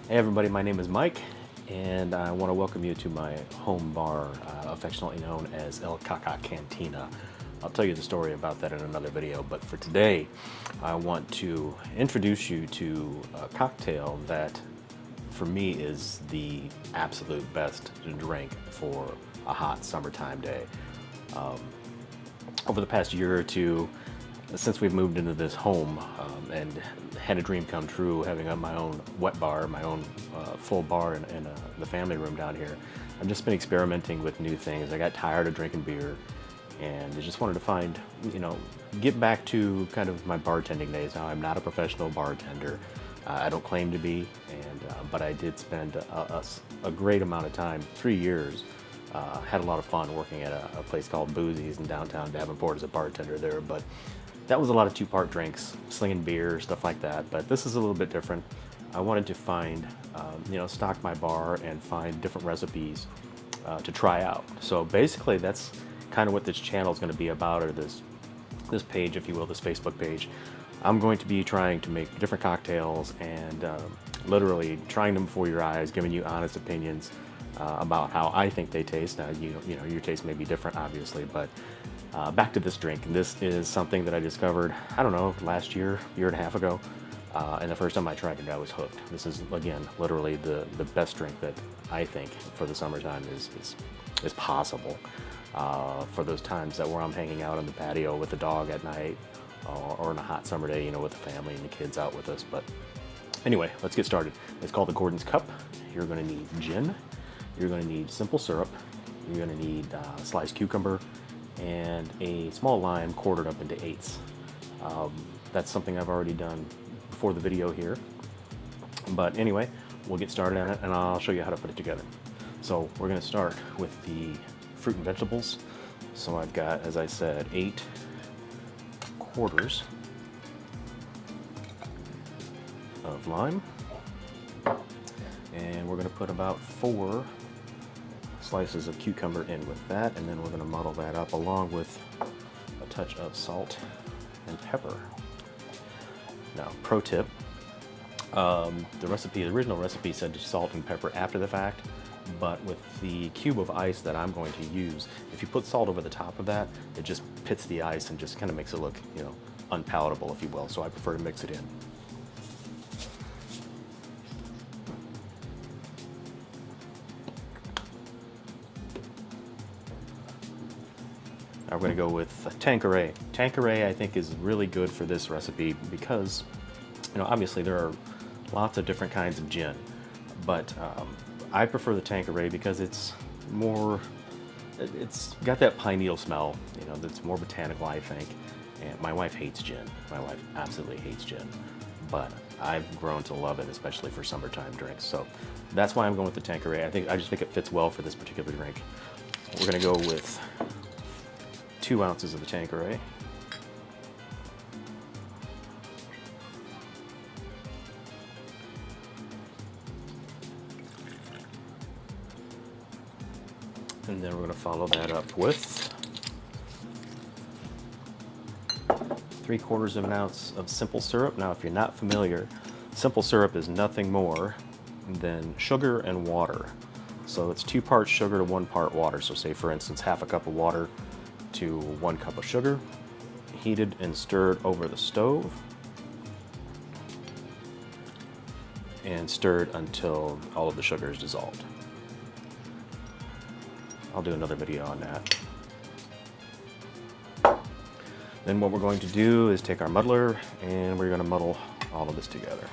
Hey everybody, my name is Mike, and I want to welcome you to my home bar, affectionately known as El Caca Cantina. I'll tell you the story about that in another video, but for today, I want to introduce you to a cocktail that, for me, is the absolute best drink for a hot summertime day. Over the past year or two, since we've moved into this home and had a dream come true, having my own wet bar, my own full bar in the family room down here, I've just been experimenting with new things. I got tired of drinking beer, and I just wanted to find, get back to kind of my bartending days. Now, I'm not a professional bartender. I don't claim to be, but I did spend a great amount of time, 3 years. Had a lot of fun working at a place called Boozy's in downtown Davenport as a bartender there, but that was a lot of two-part drinks, slinging beer, stuff like that. But this is a little bit different. I wanted to find, stock my bar and find different recipes to try out. So basically, that's kind of what this channel is going to be about, or this page, if you will, this Facebook page. I'm going to be trying to make different cocktails and literally trying them before your eyes, giving you honest opinions about how I think they taste. Now, your taste may be different, obviously, but back to this drink. This is something that I discovered, I don't know, last year and a half ago. And the first time I tried it, I was hooked. This is, again, literally the best drink that I think for the summertime is possible. For those times where I'm hanging out on the patio with the dog at night, or on a hot summer day, with the family and the kids out with us. But anyway, let's get started. It's called the Gordon's Cup. You're going to need gin. You're going to need simple syrup. You're going to need sliced cucumber and a small lime quartered up into eighths. That's something I've already done before the video here. But anyway, we'll get started on it and I'll show you how to put it together. So we're going to start with the fruit and vegetables. So I've got, as I said, 8 quarters of lime. And we're going to put about 4 slices of cucumber in with that, and then we're going to muddle that up along with a touch of salt and pepper. Now, pro tip, the original recipe said to salt and pepper after the fact, but with the cube of ice that I'm going to use, if you put salt over the top of that, it just pits the ice and just kind of makes it look, unpalatable, if you will. So I prefer to mix it in. Now we're going to go with Tanqueray. Tanqueray, I think, is really good for this recipe because, obviously there are lots of different kinds of gin, but I prefer the Tanqueray because it's got that pine needle smell, that's more botanical, I think. And my wife hates gin. My wife absolutely hates gin, but I've grown to love it, especially for summertime drinks. So that's why I'm going with the Tanqueray. I just think it fits well for this particular drink. We're going to go with 2 ounces of the Tanqueray. And then we're going to follow that up with 3/4 of an ounce of simple syrup. Now, if you're not familiar, simple syrup is nothing more than sugar and water. So it's 2 parts sugar to 1 part water. So say, for instance, half a cup of water to 1 cup of sugar, heated and stirred over the stove, and stirred until all of the sugar is dissolved. I'll do another video on that. Then what we're going to do is take our muddler and we're going to muddle all of this together.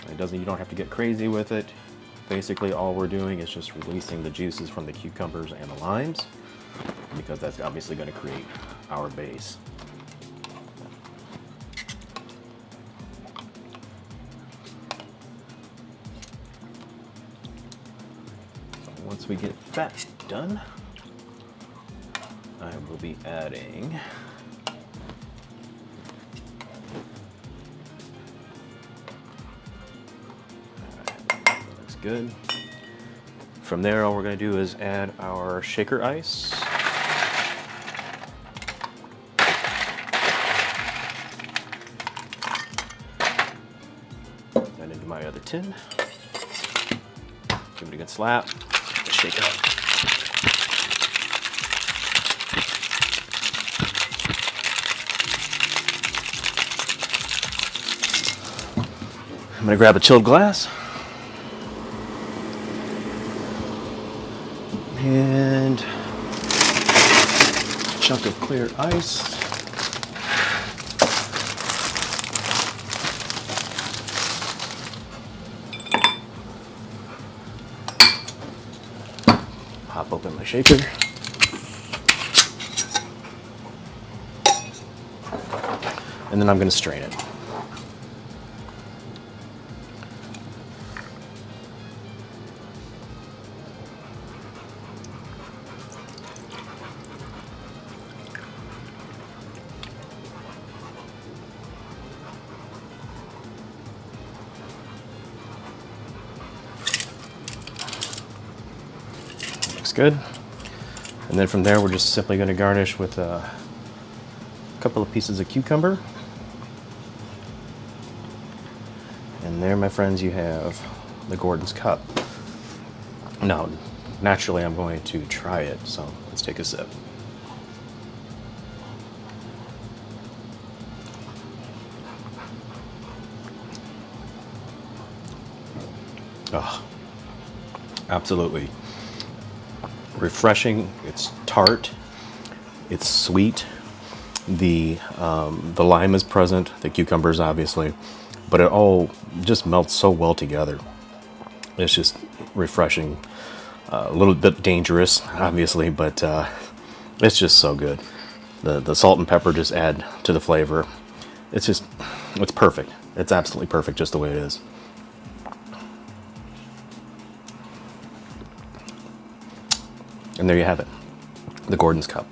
You don't have to get crazy with it. Basically, all we're doing is just releasing the juices from the cucumbers and the limes, because that's obviously going to create our base. So once we get that done, I will be adding that looks good. From there, all we're going to do is add our shaker ice. That into my other tin. Give it a good slap. Shake it up. I'm gonna grab a chilled glass and a chunk of clear ice. Pop open my shaker. And then I'm gonna strain it. Looks good. And then from there, we're just simply going to garnish with a couple of pieces of cucumber. And there, my friends, you have the Gordon's Cup. Now, naturally, I'm going to try it, so let's take a sip. Oh, absolutely refreshing. It's tart. It's sweet. The lime is present. The cucumbers, obviously, but it all just melts so well together. It's just refreshing. A little bit dangerous, obviously, but it's just so good. The salt and pepper just add to the flavor. It's perfect. It's absolutely perfect, just the way it is. And there you have it, the Gordon's Cup.